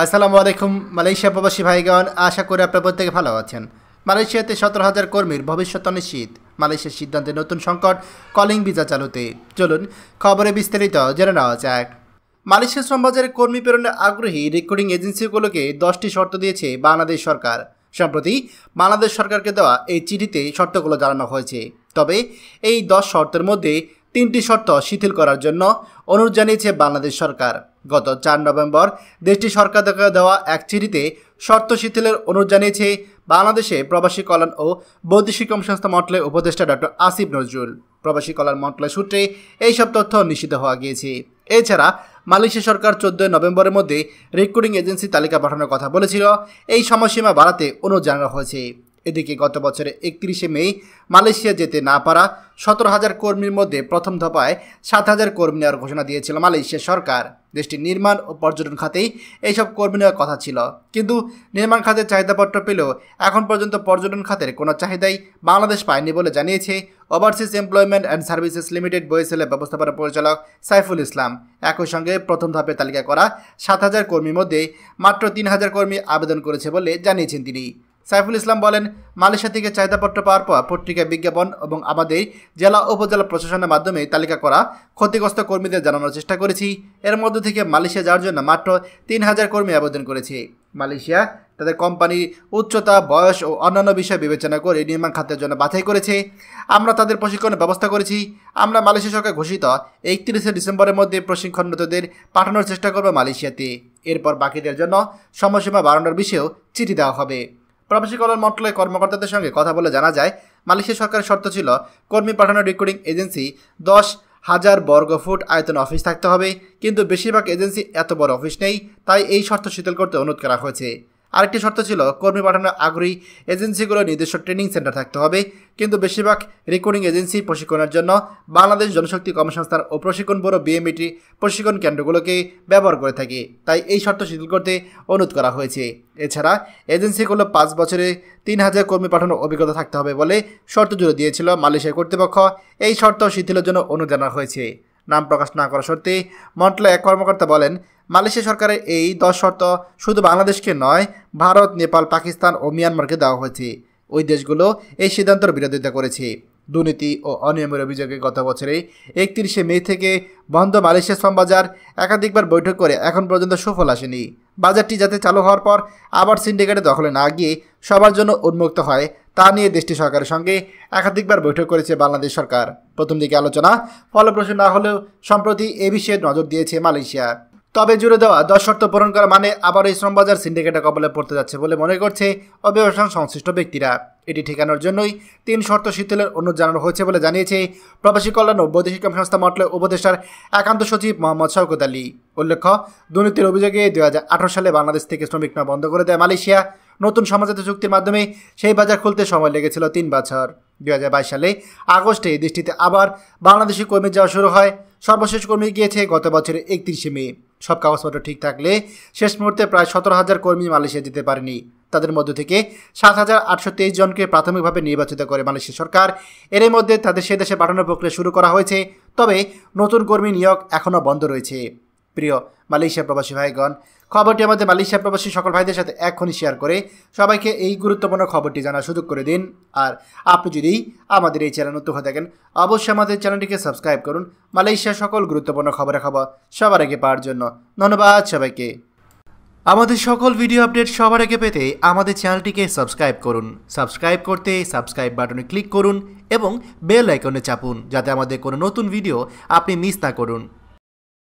আসসালামু আলাইকুম মালয়েশিয়া প্রবাসী ভাইগণ, আশা করি আপনারা প্রত্যেকে ভালো আছেন। মালয়েশিয়াতে 17,000 কর্মীর ভবিষ্যৎ অনিশ্চিত। মালয়েশিয়ার সিদ্ধান্তে নতুন সংকট, কলিং ভিসা চালুতে। চলুন খবরে বিস্তারিত জেনে নেওয়া যাক। মালয়েশিয়া শ্রমবাজারে কর্মী প্রেরণে আগ্রহী রিক্রুটিং এজেন্সিগুলোকে 10টি শর্ত দিয়েছে বাংলাদেশ সরকার। সম্প্রতি বাংলাদেশ সরকারকে দেওয়া এই চিঠিতে শর্তগুলো জানানো হয়েছে। তবে এই 10 শর্তের মধ্যে 3টি শর্ত শিথিল করার জন্য অনুরোধ জানিয়েছে বাংলাদেশ সরকার। গত 4 নভেম্বর দেশটি সরকারকে দেওয়া এক চিঠিতে শর্ত শিথিলের অনুরোধ জানিয়েছে বাংলাদেশে প্রবাসী কল্যাণ ও বৈদেশিক কর্মসংস্থান মন্ত্রণালয়ের উপদেষ্টা ডক্টর আসিফ নজরুল। প্রবাসী কল্যাণ মন্ত্রণালয় সূত্রে এইসব তথ্য নিশ্চিত হওয়া গিয়েছে। এছাড়া মালয়েশিয়া সরকার 14 নভেম্বরের মধ্যে রিক্রুটিং এজেন্সি তালিকা পাঠানোর কথা বলেছিল। এই সময়সীমা বাড়াতে অনুরোধ জানানো হয়েছে। এদিকে গত বছরের 31শে মে মালয়েশিয়া যেতে না পারা 17,000 কর্মীর মধ্যে প্রথম দফায় 7,000 কর্মী নেওয়ার ঘোষণা দিয়েছিল মালয়েশিয়া সরকার। দেশটির নির্মাণ ও পর্যটন খাতেই এইসব কর্মী নেওয়ার কথা ছিল, কিন্তু নির্মাণ খাতের চাহিদাপত্র পেলেও এখন পর্যন্ত পর্যটন খাতের কোনো চাহিদাই বাংলাদেশ পায়নি বলে জানিয়েছে overseas employment and services limited বইসেলের ব্যবস্থাপনা পরিচালক সাইফুল ইসলাম। একই সঙ্গে প্রথম ধাপে তালিকা করা 7,000 কর্মীর মধ্যে মাত্র 3,000 কর্মী আবেদন করেছে বলে জানিয়েছেন তিনি। সাইফুল ইসলাম বলেন, মালয়েশিয়া থেকে চাহিদাপত্র পাওয়ার পর পত্রিকায় বিজ্ঞাপন এবং আমাদের জেলা উপজেলা প্রশাসনের মাধ্যমে তালিকা করা ক্ষতিগ্রস্ত কর্মীদের জানানোর চেষ্টা করেছি। এর মধ্য থেকে মালয়েশিয়া যাওয়ার জন্য মাত্র 3,000 কর্মী আবেদন করেছে। মালয়েশিয়া তাদের কোম্পানির উচ্চতা, বয়স ও অন্যান্য বিষয় বিবেচনা করে নির্মাণ খাতের জন্য বাছাই করেছে। আমরা তাদের প্রশিক্ষণের ব্যবস্থা করেছি। আমরা মালয়েশিয়া সরকার ঘোষিত 31শে ডিসেম্বরের মধ্যে প্রশিক্ষণরতদের পাঠানোর চেষ্টা করব মালয়েশিয়াতে। এরপর বাকিদের জন্য সময়সীমা বাড়ানোর বিষয়েও চিঠি দেওয়া হবে। প্রবাসী কল্যাণ মন্ত্রণালয়ের কর্মকর্তাদের সঙ্গে কথা বলে জানা যায়, মালয়েশিয়া সরকারের শর্ত ছিল কর্মী পাঠানোর রিক্রুটিং এজেন্সি 10,000 বর্গফুট আয়তন অফিস থাকতে হবে, কিন্তু বেশিরভাগ এজেন্সি এত বড় অফিস নেই, তাই এই শর্ত শিথিল করতে অনুরোধ করা হয়েছে। আরেকটি শর্ত ছিল কর্মী পাঠানোর আগ্রহী এজেন্সিগুলোর নিজস্ব ট্রেনিং সেন্টার থাকতে হবে, কিন্তু বেশিরভাগ রিক্রুটিং এজেন্সি প্রশিক্ষণের জন্য বাংলাদেশ জনশক্তি কর্মসংস্থান ও প্রশিক্ষণ ব্যুরো বিএমইটি প্রশিক্ষণ কেন্দ্রগুলোকে ব্যবহার করে থাকে, তাই এই শর্ত শিথিল করতে অনুরোধ করা হয়েছে। এছাড়া এজেন্সিগুলো 5 বছরে 3,000 কর্মী পাঠানোর অভিজ্ঞতা থাকতে হবে বলে শর্ত জুড়ে দিয়েছিল মালয়েশিয়া কর্তৃপক্ষ। এই শর্ত শিথিলের জন্য অনুরোধ জানানো হয়েছে। নাম প্রকাশ না করা সত্ত্বে মন্ত্রণালয়ের এক কর্মকর্তা বলেন, মালয়েশিয়া সরকারের এই 10 শর্ত শুধু বাংলাদেশকে নয়, ভারত, নেপাল, পাকিস্তান ও মিয়ানমারকে দেওয়া হয়েছে। ওই দেশগুলো এই সিদ্ধান্তের বিরোধিতা করেছে। দুর্নীতি ও অনিয়মের অভিযোগে গত বছরে 31শে মে থেকে বন্ধ মালয়েশিয়া শ্রমবাজার একাধিকবার বৈঠক করে এখন পর্যন্ত সুফল আসেনি। বাজারটি যাতে চালু হওয়ার পর আবার সিন্ডিকেটে দখলে না গিয়ে সবার জন্য উন্মুক্ত হয় তা নিয়ে দেশটি সরকারের সঙ্গে একাধিকবার বৈঠক করেছে বাংলাদেশ সরকার। প্রথম দিকে আলোচনা ফলপ্রসূ না হলেও সম্প্রতি এ বিষয়ে নজর দিয়েছে মালয়েশিয়া। তবে জুড়ে দেওয়া 10 শর্ত পূরণ করা মানে আবার এই শ্রমবাজার সিন্ডিকেটের কবলে পড়তে যাচ্ছে বলে মনে করছে অভিবাসন সংশ্লিষ্ট ব্যক্তিরা। এটি ঠেকানোর জন্যই 3 শর্ত শিথিলের অনুরোধ জানানো হয়েছে বলে জানিয়েছে প্রবাসী কল্যাণ ও বৈদেশিক কর্মসংস্থান মন্ত্রণালয়ের উপদেষ্টার একান্ত সচিব মোহাম্মদ শওকত আলী। উল্লেখ্য, দুর্নীতির অভিযোগে 2018 সালে বাংলাদেশ থেকে শ্রমিক নেওয়া বন্ধ করে দেয় মালয়েশিয়া। নতুন সমঝোতা চুক্তির মাধ্যমে সেই বাজার খুলতে সময় লেগেছিল 3 বছর। 2022 সালে আগস্টে দেশটিতে আবার বাংলাদেশি কর্মী যাওয়া শুরু হয়। সর্বশেষ কর্মী গিয়েছে গত বছরের 31শে মে। সব কাগজপত্র ঠিক থাকলে শেষ মুহূর্তে প্রায় 17,000 কর্মী মালয়েশিয়া যেতে পারেনি। তাদের মধ্য থেকে 7,823 জনকে প্রাথমিকভাবে নির্বাচিত করে মালয়েশিয়া সরকার। এর মধ্যে তাদের সে দেশে পাঠানোর প্রক্রিয়া শুরু করা হয়েছে, তবে নতুন কর্মী নিয়োগ এখনও বন্ধ রয়েছে। প্রিয় মালয়েশিয়া প্রবাসী ভাইগণ, খবরটি আমাদের মালয়েশিয়া প্রবাসী সকল ভাইদের সাথে এখনই শেয়ার করে সবাইকে এই গুরুত্বপূর্ণ খবরটি জানার সুযোগ করে দিন। আর আপনি যদি আমাদের এই চ্যানেল নতুন হয়ে থাকেন, অবশ্যই আমাদের চ্যানেলটিকে সাবস্ক্রাইব করুন মালয়েশিয়ার সকল গুরুত্বপূর্ণ খবর সবার আগে পাওয়ার জন্য। ধন্যবাদ সবাইকে। আমাদের সকল ভিডিও আপডেট সবার আগে পেতে আমাদের চ্যানেলটিকে সাবস্ক্রাইব করুন। সাবস্ক্রাইব করতে সাবস্ক্রাইব বাটনে ক্লিক করুন এবং বেল আইকনে চাপুন, যাতে আমাদের কোনো নতুন ভিডিও আপনি মিস না করুন।